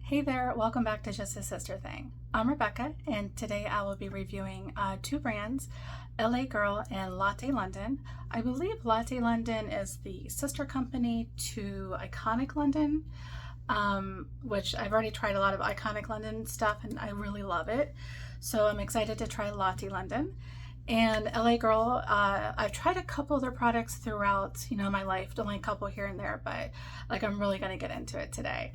Hey there, welcome back to Just a Sister Thing. I'm Rebecca, and today I will be reviewing two brands, LA Girl and Latte London. I believe Latte London is the sister company to Iconic London, which I've already tried a lot of Iconic London stuff and I really love it. So I'm excited to try Latte London. And LA Girl, I've tried a couple of their products throughout, my life, only a couple here and there, but like I'm really going to get into it today.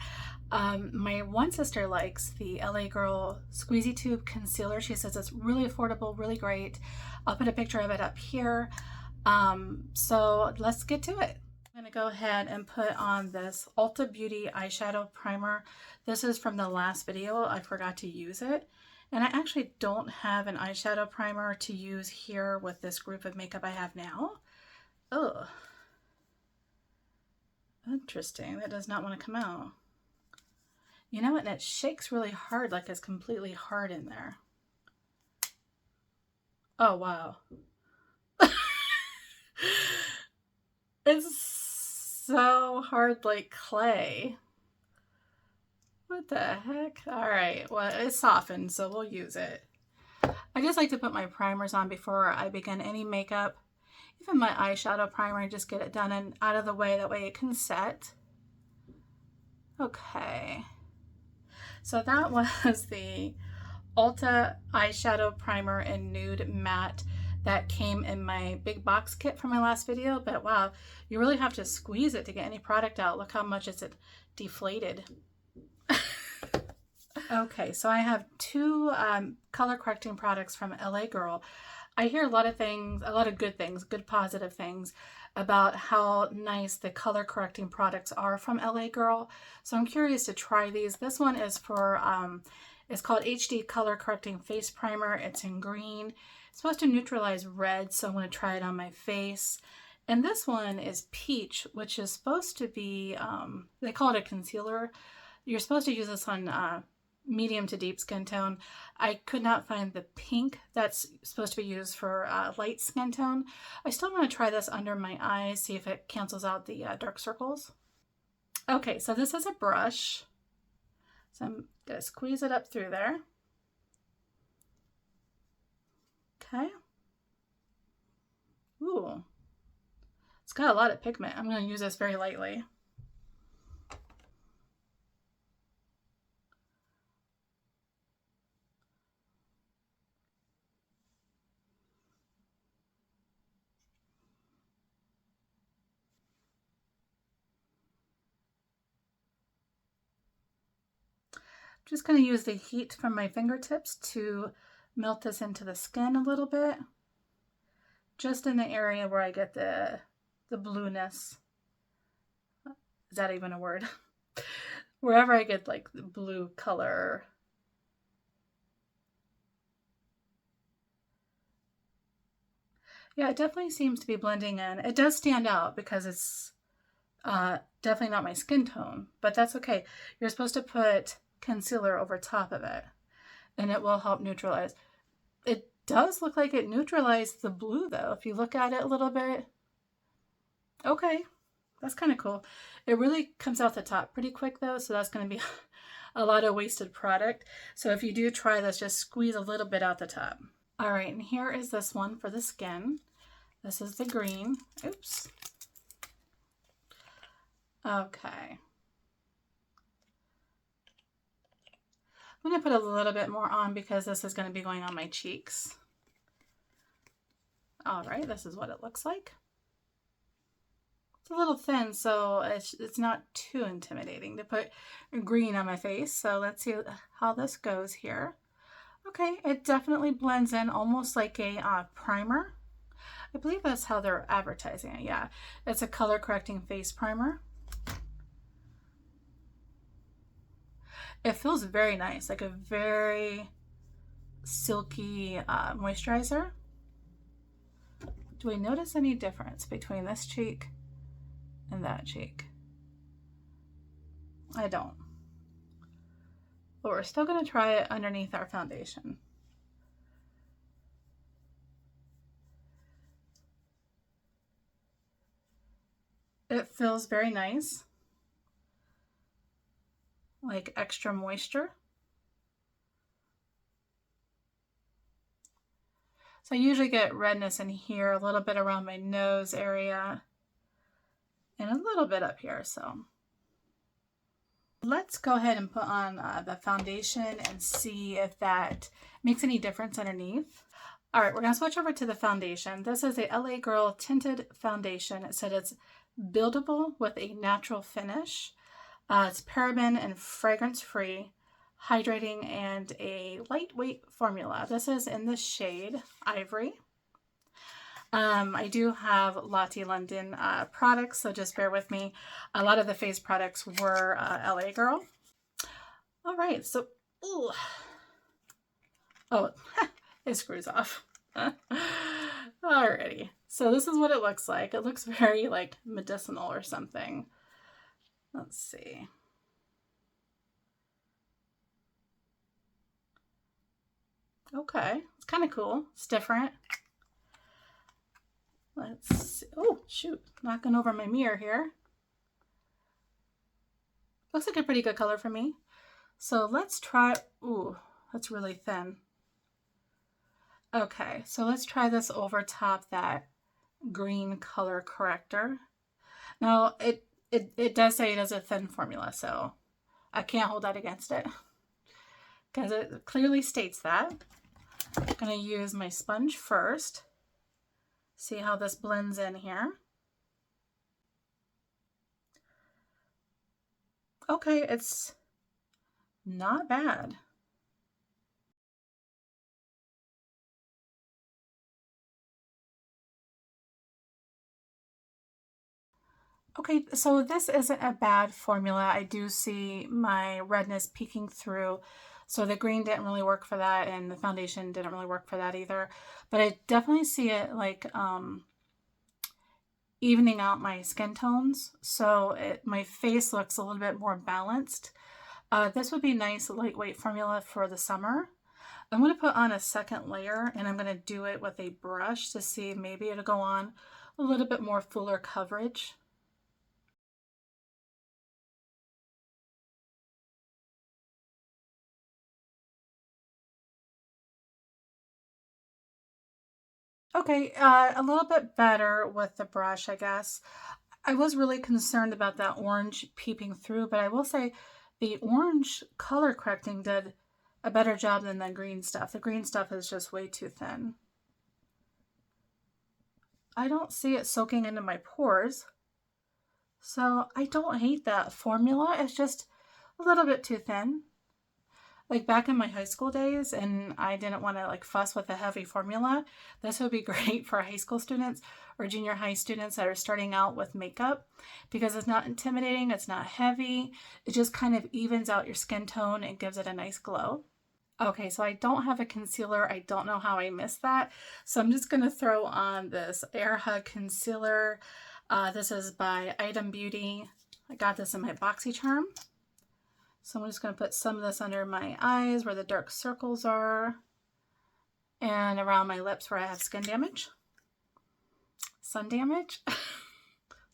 My one sister likes the LA Girl Squeezy Tube Concealer. She says it's really affordable, really great. I'll put a picture of it up here. So let's get to it. I'm going to go ahead and put on this Ulta Beauty Eyeshadow Primer. This is from the last video. I forgot to use it. And I actually don't have an eyeshadow primer to use here with this group of makeup I have now. Oh, interesting. That does not want to come out. You know what? And it shakes really hard, like it's completely hard in there. Oh, wow. It's so hard like clay. What the heck? All right, well, it's softened, so we'll use it. I just like to put my primers on before I begin any makeup. Even my eyeshadow primer, just get it done and out of the way. That way it can set. Okay. So that was the Ulta eyeshadow primer in nude matte that came in my big box kit from my last video. But wow, you really have to squeeze it to get any product out. Look how much it's deflated. Okay, so I have two color correcting products from LA Girl. I hear a lot of things, a lot of good things, good positive things about how nice the color correcting products are from LA Girl. So I'm curious to try these. This one is for, it's called HD Color Correcting Face Primer. It's in green. It's supposed to neutralize red, so I'm going to try it on my face. And this one is peach, which is supposed to be, they call it a concealer. You're supposed to use this on medium to deep skin tone. I could not find the pink that's supposed to be used for light skin tone. I still want to try this under my eyes, see if it cancels out the dark circles. Okay, so this is a brush. So I'm going to squeeze it up through there. Okay. Ooh. It's got a lot of pigment. I'm going to use this very lightly. Just going to use the heat from my fingertips to melt this into the skin a little bit. Just in the area where I get the blueness. Is that even a word? Wherever I get like the blue color. Yeah, it definitely seems to be blending in. It does stand out because it's definitely not my skin tone, but that's okay. You're supposed to put concealer over top of it and it will help neutralize. It does look like it neutralized the blue though, if you look at it a little bit. Okay, that's kind of cool. It really comes out the top pretty quick though, so that's going to be a lot of wasted product. So if you do try this, just squeeze a little bit out the top. All right, and here is this one for the skin. This is the green. Oops. Okay. I'm going to put a little bit more on because this is going to be going on my cheeks. All right, this is what it looks like. It's a little thin, so it's not too intimidating to put green on my face. So let's see how this goes here. Okay, it definitely blends in almost like a primer. I believe that's how they're advertising it. Yeah, it's a color correcting face primer. It feels very nice, like a very silky moisturizer. Do we notice any difference between this cheek and that cheek? I don't. But we're still going to try it underneath our foundation. It feels very nice. like extra moisture. So I usually get redness in here, a little bit around my nose area, and a little bit up here. So let's go ahead and put on the foundation and see if that makes any difference underneath. All right, we're gonna switch over to the foundation. This is a LA Girl Tinted Foundation. It said it's buildable with a natural finish. It's paraben and fragrance free, hydrating, and a lightweight formula. This is in the shade Ivory. I do have Lottie London products, so just bear with me. A lot of the face products were LA Girl. All right, so, ooh. Oh, it screws off. Alrighty, so this is what it looks like. It looks very like medicinal or something. Let's see. Okay, it's kind of cool. It's different. Let's see. Oh, shoot. Knocking over my mirror here. Looks like a pretty good color for me. So let's try. Ooh, that's really thin. Okay, so let's try this over top that green color corrector. Now, it does say it is a thin formula, so I can't hold that against it because it clearly states that. I'm going to use my sponge first. See how this blends in here. Okay, it's not bad. Okay, so this isn't a bad formula. I do see my redness peeking through. So the green didn't really work for that, and the foundation didn't really work for that either. But I definitely see it like evening out my skin tones. So my face looks a little bit more balanced. This would be a nice lightweight formula for the summer. I'm going to put on a second layer, and I'm going to do it with a brush to see maybe it'll go on a little bit more fuller coverage. Okay, a little bit better with the brush, I guess. I was really concerned about that orange peeping through, but I will say the orange color correcting did a better job than the green stuff. The green stuff is just way too thin. I don't see it soaking into my pores, so I don't hate that formula. It's just a little bit too thin. Like back in my high school days, and I didn't want to like fuss with a heavy formula, this would be great for high school students or junior high students that are starting out with makeup because it's not intimidating, it's not heavy, it just kind of evens out your skin tone and gives it a nice glow. Okay, so I don't have a concealer. I don't know how I missed that. So I'm just going to throw on this Air Hug Concealer. This is by Item Beauty. I got this in my BoxyCharm. So I'm just going to put some of this under my eyes where the dark circles are and around my lips where I have skin damage. Sun damage? I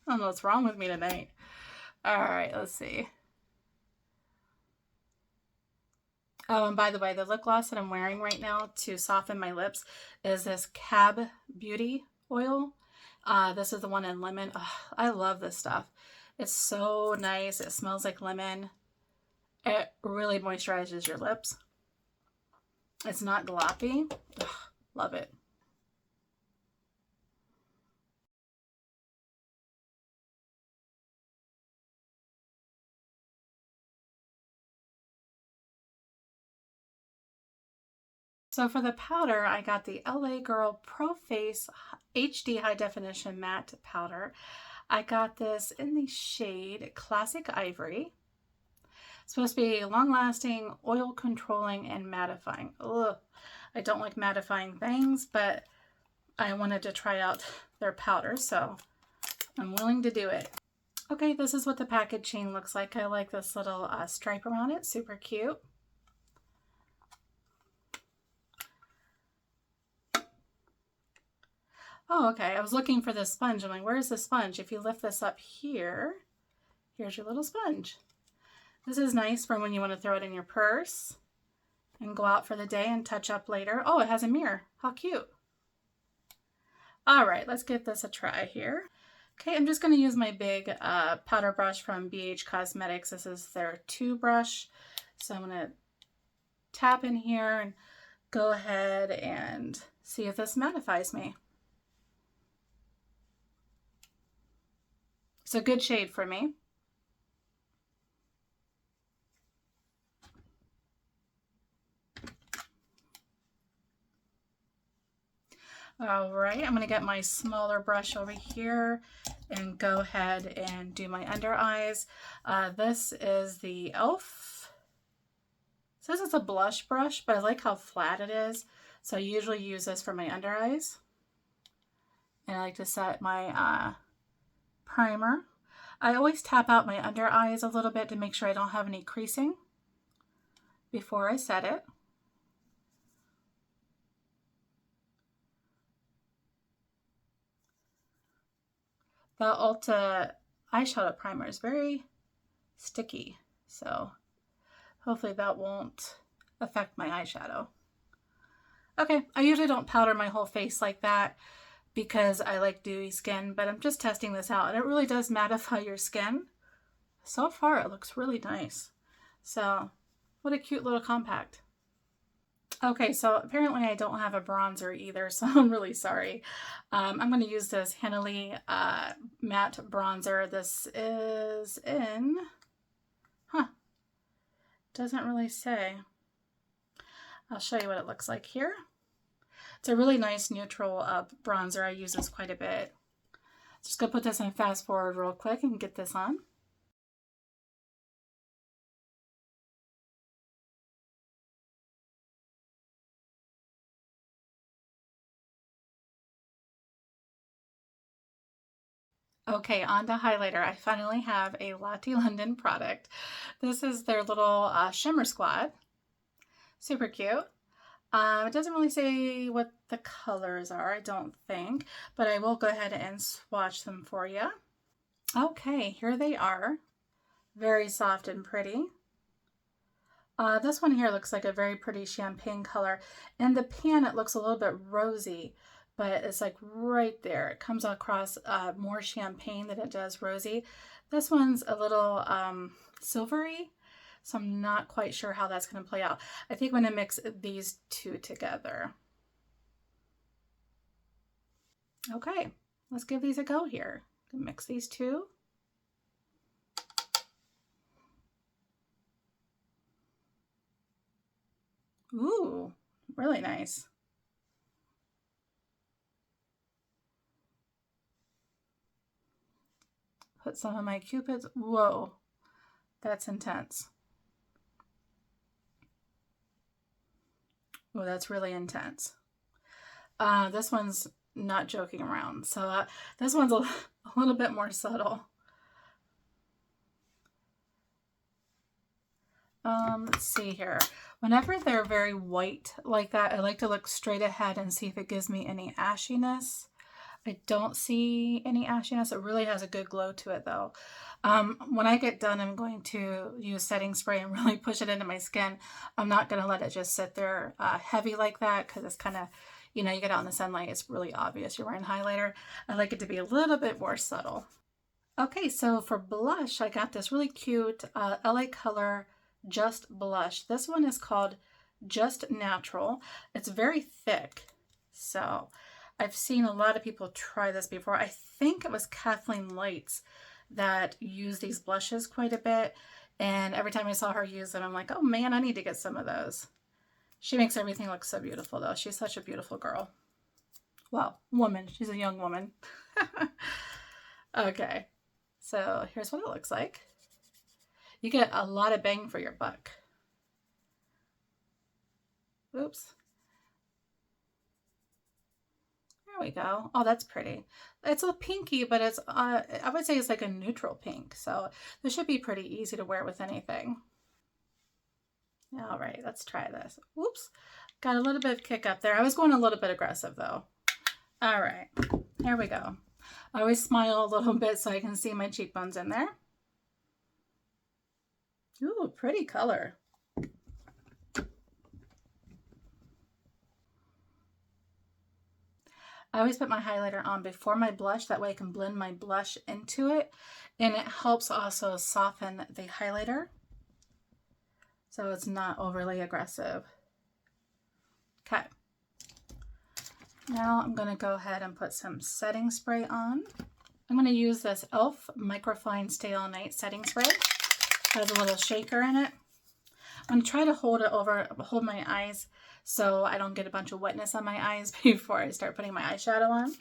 don't know what's wrong with me tonight. All right, let's see. Oh, and by the way, the lip gloss that I'm wearing right now to soften my lips is this Cab Beauty oil. This is the one in lemon. Oh, I love this stuff. It's so nice. It smells like lemon. It really moisturizes your lips. It's not gloppy. Ugh, love it. So for the powder, I got the LA Girl Pro Face HD High Definition Matte Powder. I got this in the shade Classic Ivory. It's supposed to be long-lasting, oil-controlling, and mattifying. Ugh, I don't like mattifying things, but I wanted to try out their powder, so I'm willing to do it. Okay, this is what the packaging looks like. I like this little stripe around it. Super cute. Oh, okay. I was looking for this sponge. I'm like, where's the sponge? If you lift this up here, here's your little sponge. This is nice for when you want to throw it in your purse and go out for the day and touch up later. Oh, it has a mirror. How cute. All right, let's give this a try here. Okay, I'm just going to use my big powder brush from BH Cosmetics. This is their 2 brush. So I'm going to tap in here and go ahead and see if this mattifies me. It's a good shade for me. All right, I'm going to get my smaller brush over here and go ahead and do my under eyes. This is the e.l.f. It says it's a blush brush, but I like how flat it is. So I usually use this for my under eyes. And I like to set my primer. I always tap out my under eyes a little bit to make sure I don't have any creasing before I set it. The Ulta eyeshadow primer is very sticky, so hopefully that won't affect my eyeshadow. Okay, I usually don't powder my whole face like that because I like dewy skin, but I'm just testing this out and it really does mattify your skin. So far it looks really nice. So what a cute little compact. Okay, so apparently I don't have a bronzer either, so I'm really sorry. I'm going to use this Hanley matte bronzer. This is in, doesn't really say. I'll show you what it looks like here. It's a really nice neutral bronzer. I use this quite a bit. Just going to put this in fast forward real quick and get this on. Okay, on to highlighter. I finally have a Lottie London product. This is their little Shimmer Squad. Super cute. It doesn't really say what the colors are, I don't think, but I will go ahead and swatch them for you. Okay, here they are. Very soft and pretty. This one here looks like a very pretty champagne color. In the pan, it looks a little bit rosy, but it's like right there. It comes across more champagne than it does rosy. This one's a little silvery, so I'm not quite sure how that's going to play out. I think I'm going to mix these two together. Okay, let's give these a go here. Mix these two. Ooh, really nice. Put some of my Cupids. Whoa, that's intense. Oh, that's really intense. This one's not joking around. So this one's a little bit more subtle. Let's see here. Whenever they're very white like that, I like to look straight ahead and see if it gives me any ashiness. I don't see any ashiness. It really has a good glow to it though. When I get done, I'm going to use setting spray and really push it into my skin. I'm not going to let it just sit there heavy like that because it's kind of, you know, you get out in the sunlight, it's really obvious you're wearing highlighter. I like it to be a little bit more subtle. Okay, so for blush, I got this really cute LA Color Just Blush. This one is called Just Natural. It's very thick, so I've seen a lot of people try this before. I think it was Kathleen Lights that used these blushes quite a bit, and every time I saw her use them, I'm like, oh man, I need to get some of those. She makes everything look so beautiful though. She's such a beautiful girl. Well, woman. She's a young woman. Okay, so here's what it looks like. You get a lot of bang for your buck. Oops. There we go. Oh, that's pretty. It's a pinky, but it's, I would say it's like a neutral pink. So this should be pretty easy to wear with anything. All right, let's try this. Whoops. Got a little bit of kick up there. I was going a little bit aggressive though. All right, here we go. I always smile a little bit so I can see my cheekbones in there. Ooh, pretty color. I always put my highlighter on before my blush. That way I can blend my blush into it. And it helps also soften the highlighter, so it's not overly aggressive. Okay. Now I'm going to go ahead and put some setting spray on. I'm going to use this e.l.f. Microfine Stay All Night setting spray. It has a little shaker in it. I'm going to try to hold my eyes so I don't get a bunch of wetness on my eyes before I start putting my eyeshadow on.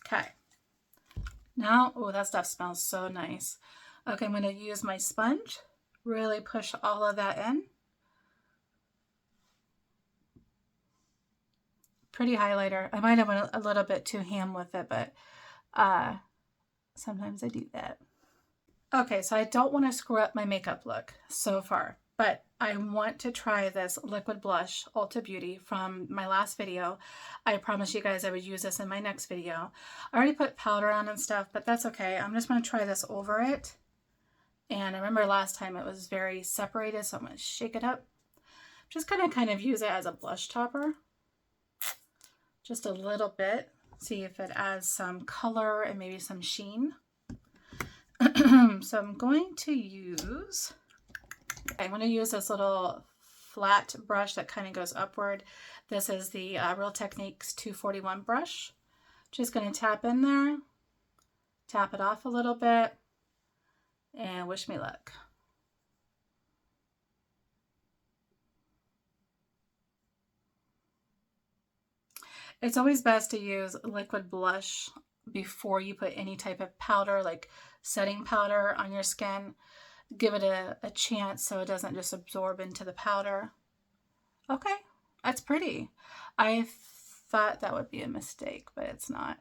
Okay. Now, oh, that stuff smells so nice. Okay, I'm going to use my sponge, really push all of that in. Pretty highlighter. I might have went a little bit too ham with it, but sometimes I do that. Okay, so I don't want to screw up my makeup look so far, but I want to try this liquid blush, Ulta Beauty, from my last video. I promised you guys I would use this in my next video. I already put powder on and stuff, but that's okay. I'm just going to try this over it. And I remember last time it was very separated, so I'm going to shake it up. Just kind of use it as a blush topper. Just a little bit. See if it adds some color and maybe some sheen. So I'm going to use this little flat brush that kind of goes upward. This is the Real Techniques 241 brush. Just going to tap in there, tap it off a little bit, and wish me luck. It's always best to use liquid blush before you put any type of powder, like setting powder, on your skin. Give it a chance so it doesn't just absorb into the powder. Okay, that's pretty. I thought that would be a mistake, but it's not.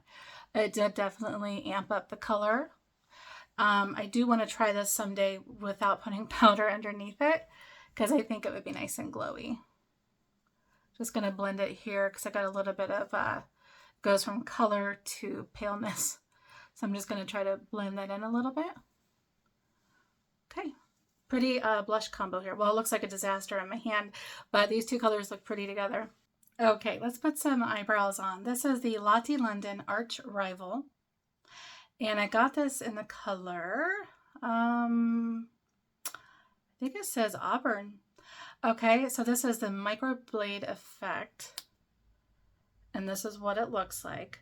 It did definitely amp up the color. I do want to try this someday without putting powder underneath it, because I think it would be nice and glowy. Just going to blend it here because I got a little bit of, goes from color to paleness. So I'm just going to try to blend that in a little bit. Okay, pretty blush combo here. Well, it looks like a disaster in my hand, but these two colors look pretty together. Okay, let's put some eyebrows on. This is the Lottie London Arch Rival. And I got this in the color, I think it says Auburn. Okay, so this is the Microblade effect. And this is what it looks like.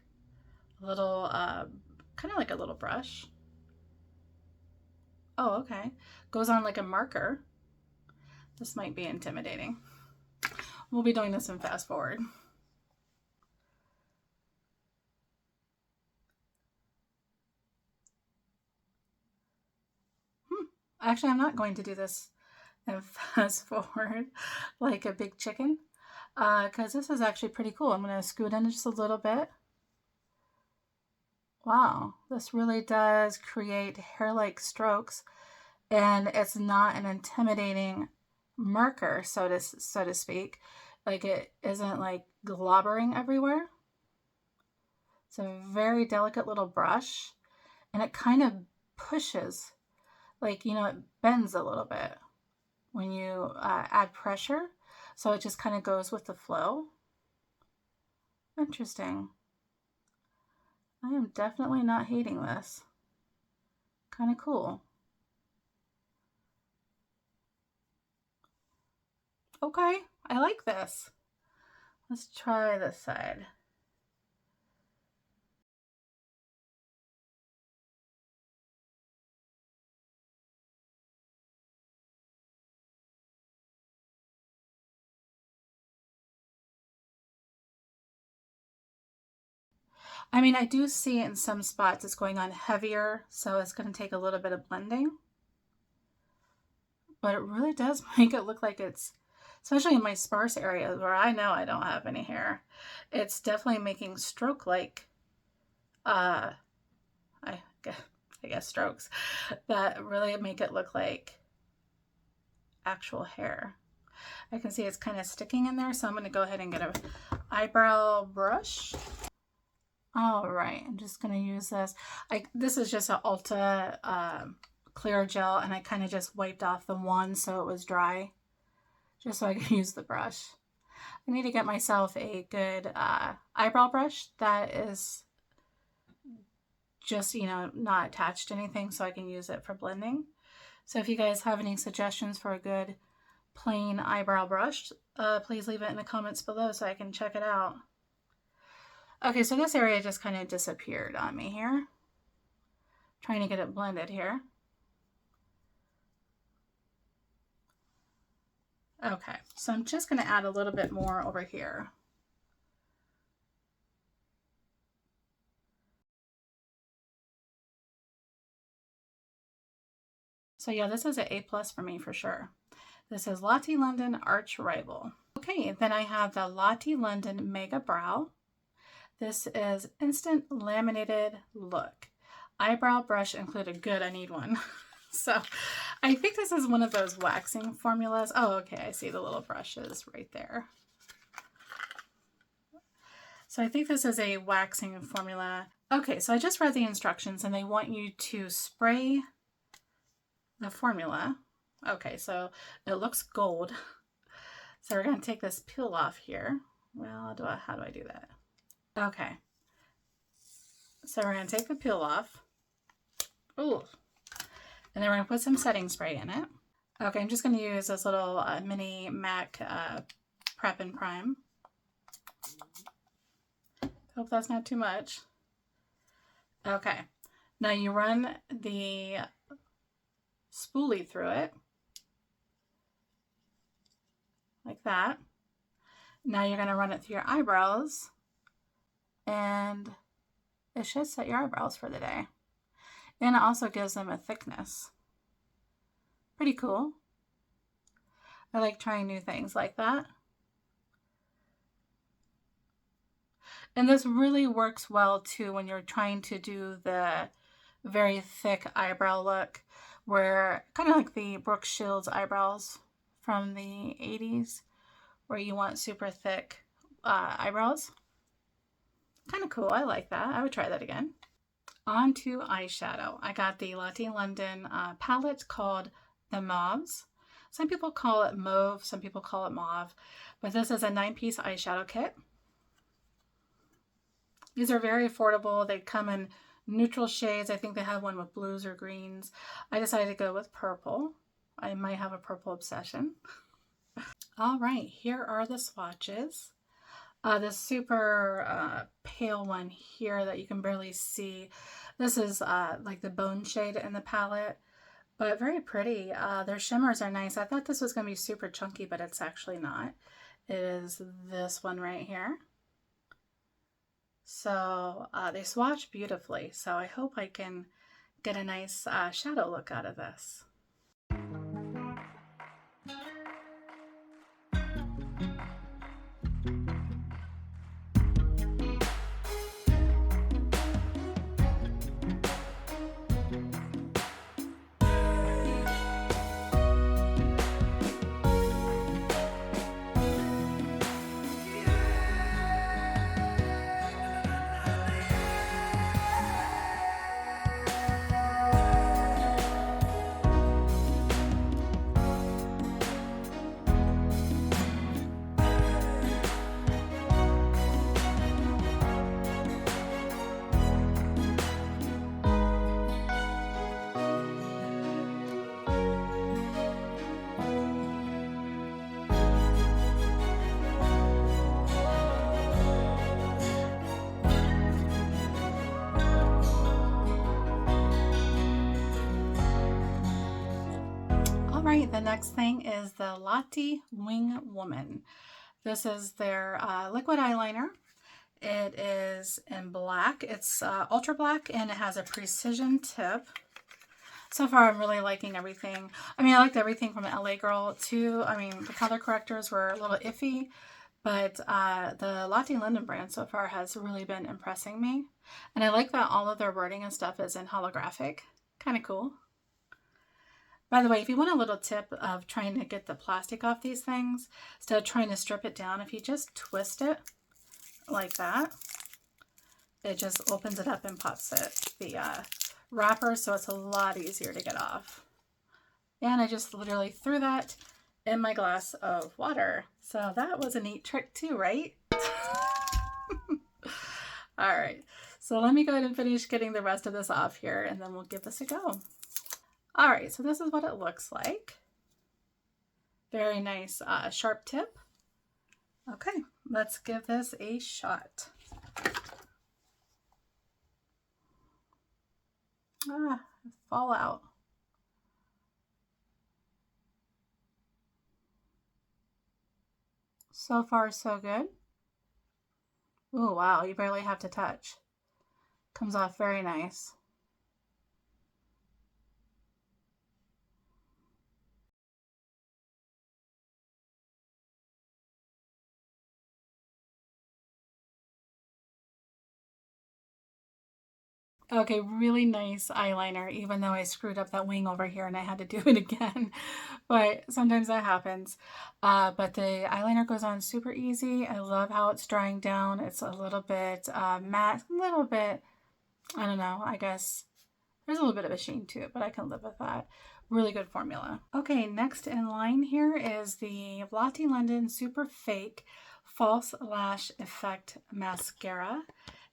A little, kind of like a little brush. Oh, okay. Goes on like a marker. This might be intimidating. We'll be doing this in fast forward. Actually, I'm not going to do this and fast forward like a big chicken, because this is actually pretty cool. I'm going to scoot in just a little bit. Wow, this really does create hair-like strokes, and it's not an intimidating marker, so to speak. Like, it isn't like globbering everywhere. It's a very delicate little brush, and it kind of pushes, like, you know, it bends a little bit when you add pressure, so it just kind of goes with the flow. Interesting. I am definitely not hating this. Kind of cool. Okay, I like this. Let's try this side. I mean, I do see in some spots it's going on heavier, so it's going to take a little bit of blending. But it really does make it look like it's, especially in my sparse areas where I know I don't have any hair, it's definitely making stroke-like, I guess strokes that really make it look like actual hair. I can see it's kind of sticking in there, so I'm going to go ahead and get an eyebrow brush. All right, I'm just going to use this. This is just an Ulta clear gel, and I kind of just wiped off the one so it was dry, just so I can use the brush. I need to get myself a good eyebrow brush that is just, you know, not attached to anything, so I can use it for blending. So if you guys have any suggestions for a good plain eyebrow brush, please leave it in the comments below so I can check it out. Okay, so this area just kind of disappeared on me here. Trying to get it blended here. Okay, so I'm just going to add a little bit more over here. So yeah, this is an A+ for me for sure. This is Lottie London Arch Rival. Okay, then I have the Lottie London Mega Brow. This is Instant Laminated Look. Eyebrow brush included. Good, I need one. So I think this is one of those waxing formulas. Oh, okay, I see the little brushes right there. So I think this is a waxing formula. Okay, so I just read the instructions and they want you to spray the formula. Okay, so it looks gold. So we're going to take this peel off here. Well, how do I do that? Okay. So we're going to take the peel off. Ooh. And then we're going to put some setting spray in it. Okay, I'm just going to use this little mini MAC Prep and Prime. Hope that's not too much. Okay. Now you run the spoolie through it. Like that. Now you're going to run it through your eyebrows. And it should set your eyebrows for the day. And it also gives them a thickness. Pretty cool. I like trying new things like that. And this really works well too when you're trying to do the very thick eyebrow look, where kind of like the Brooke Shields eyebrows from the 80s, where you want super thick eyebrows. Kind of cool. I like that. I would try that again. On to eyeshadow. I got the Lottie London palette called the Mauves. Some people call it mauve, some people call it mauve, but this is a 9-piece eyeshadow kit. These are very affordable. They come in neutral shades. I think they have one with blues or greens. I decided to go with purple. I might have a purple obsession. All right, here are the swatches. This super pale one here that you can barely see. This is like the bone shade in the palette, but very pretty. Their shimmers are nice. I thought this was going to be super chunky, but it's actually not. It is this one right here. So they swatch beautifully. So I hope I can get a nice shadow look out of this. Alright, the next thing is the Lottie Wing Woman. This is their liquid eyeliner. It is in black. It's ultra black and it has a precision tip. So far I'm really liking everything. I mean, I liked everything from LA Girl too. I mean, the color correctors were a little iffy, but the Lottie London brand so far has really been impressing me. And I like that all of their wording and stuff is in holographic. Kind of cool. By the way, if you want a little tip of trying to get the plastic off these things, instead of trying to strip it down, if you just twist it like that, it just opens it up and pops the wrapper, so it's a lot easier to get off. And I just literally threw that in my glass of water. So that was a neat trick too, right? All right, so let me go ahead and finish getting the rest of this off here, and then we'll give this a go. All right, so this is what it looks like. Very nice sharp tip. Okay, let's give this a shot. Fall out. So far, so good. Oh, wow, you barely have to touch. Comes off very nice. Okay, really nice eyeliner, even though I screwed up that wing over here and I had to do it again. But sometimes that happens. But the eyeliner goes on super easy. I love how it's drying down. It's a little bit matte, a little bit, I don't know, I guess there's a little bit of a sheen to it, but I can live with that. Really good formula. Okay, next in line here is the Lottie London Super Fake False Lash Effect Mascara.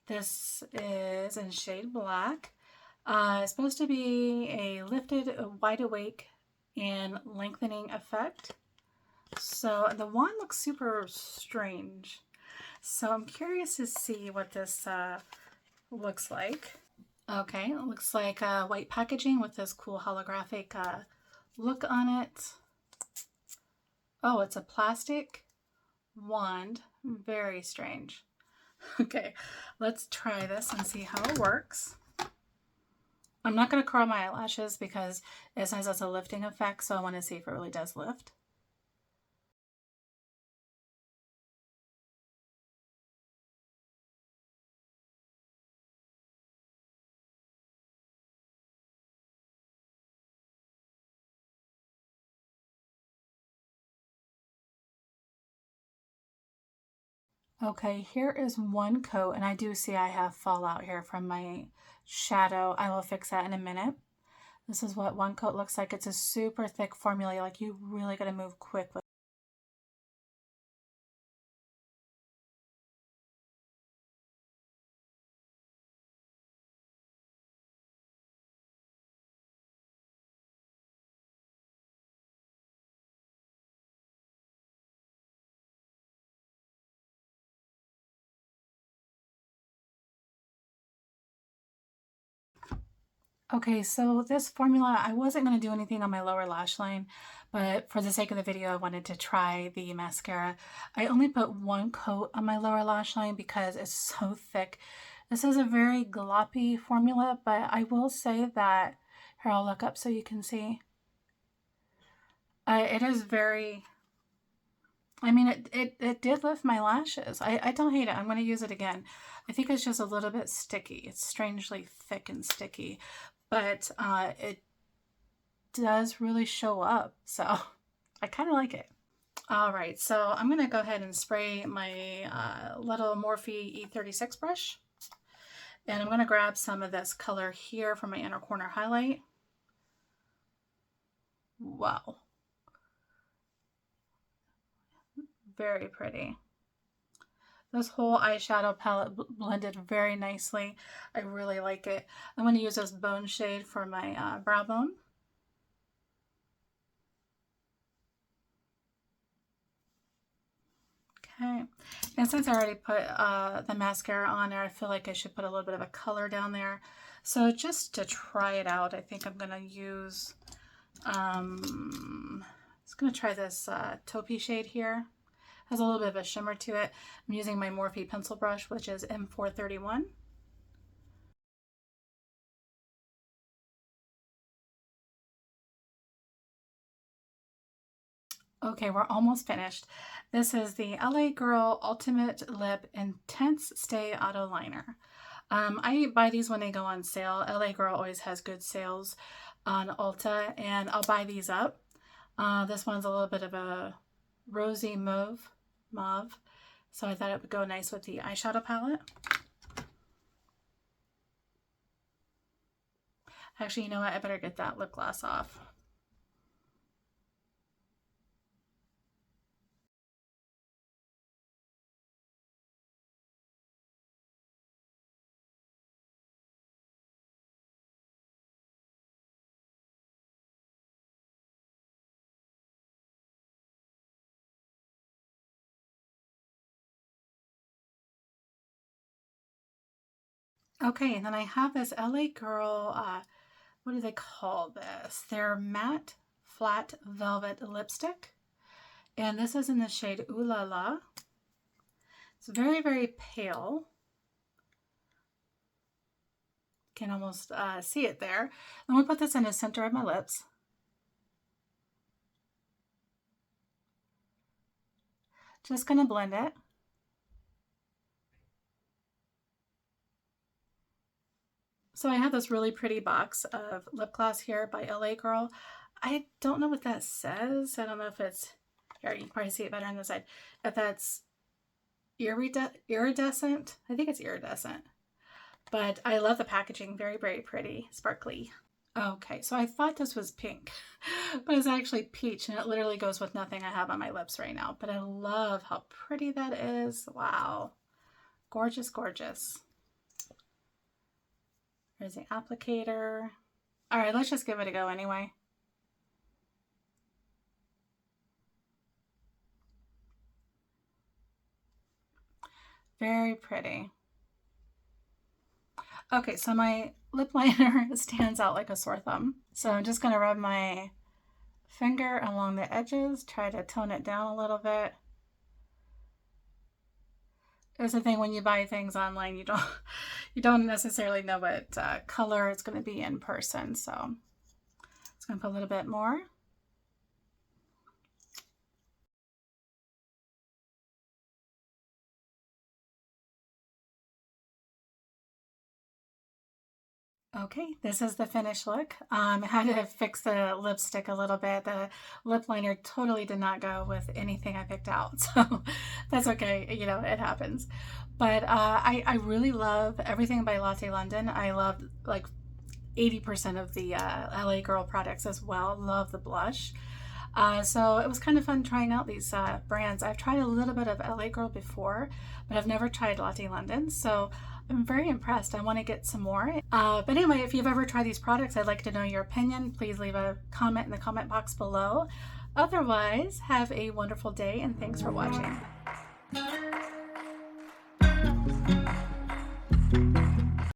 This is in shade black. It's supposed to be a lifted, wide awake, and lengthening effect. So the wand looks super strange. So I'm curious to see what this looks like. Okay, it looks like white packaging with this cool holographic look on it. Oh, it's a plastic wand. Very strange. Okay, let's try this and see how it works. I'm not going to curl my eyelashes because it says it's a lifting effect, so I want to see if it really does lift. Okay, here is one coat, and I do see I have fallout here from my shadow. I will fix that in a minute. This is what one coat looks like. It's a super thick formula, like you really got to move quick with. Okay, so this formula, I wasn't going to do anything on my lower lash line, but for the sake of the video, I wanted to try the mascara. I only put one coat on my lower lash line because it's so thick. This is a very gloppy formula, but I will say that, here I'll look up so you can see. It is very, I mean, it did lift my lashes. I don't hate it. I'm going to use it again. I think it's just a little bit sticky. It's strangely thick and sticky, but it does really show up. So I kind of like it. All right, so I'm going to go ahead and spray my little Morphe E36 brush. And I'm going to grab some of this color here from my inner corner highlight. Wow. Very pretty. This whole eyeshadow palette blended very nicely. I really like it. I'm going to use this bone shade for my brow bone. Okay, and since I already put the mascara on there, I feel like I should put a little bit of a color down there. So just to try it out, I think I'm going to use, I'm just going to try this taupey shade here. Has a little bit of a shimmer to it. I'm using my Morphe pencil brush, which is M431. Okay, we're almost finished. This is the LA Girl Ultimate Lip Intense Stay Auto Liner. I buy these when they go on sale. LA Girl always has good sales on Ulta, and I'll buy these up. This one's a little bit of a rosy mauve, so I thought it would go nice with the eyeshadow palette. Actually, you know what? I better get that lip gloss off. Okay, and then I have this LA Girl, what do they call this? Their matte flat velvet lipstick. And this is in the shade Ooh La La. It's very, very pale. Can almost see it there. I'm going to put this in the center of my lips. Just going to blend it. So I have this really pretty box of lip gloss here by LA Girl. I don't know what that says. I don't know if it's, here, you can probably see it better on the side. If that's iridescent. I think it's iridescent. But I love the packaging. Very, very pretty. Sparkly. Okay, so I thought this was pink, but it's actually peach, and it literally goes with nothing I have on my lips right now. But I love how pretty that is. Wow. Gorgeous, gorgeous. There's the applicator. All right, let's just give it a go anyway. Very pretty. Okay, so my lip liner stands out like a sore thumb. So I'm just going to rub my finger along the edges, try to tone it down a little bit. There's the thing when you buy things online, you don't necessarily know what color it's going to be in person. So it's going to put a little bit more. Okay, this is the finished look. I had to fix the lipstick a little bit. The lip liner totally did not go with anything I picked out, so that's okay. You know, it happens. But I really love everything by Lottie London. I love like 80% of the LA Girl products as well. Love the blush. So it was kind of fun trying out these brands. I've tried a little bit of LA Girl before, but I've never tried Lottie London. So I'm very impressed. I want to get some more. But anyway, if you've ever tried these products, I'd like to know your opinion. Please leave a comment in the comment box below. Otherwise, have a wonderful day and thanks for watching.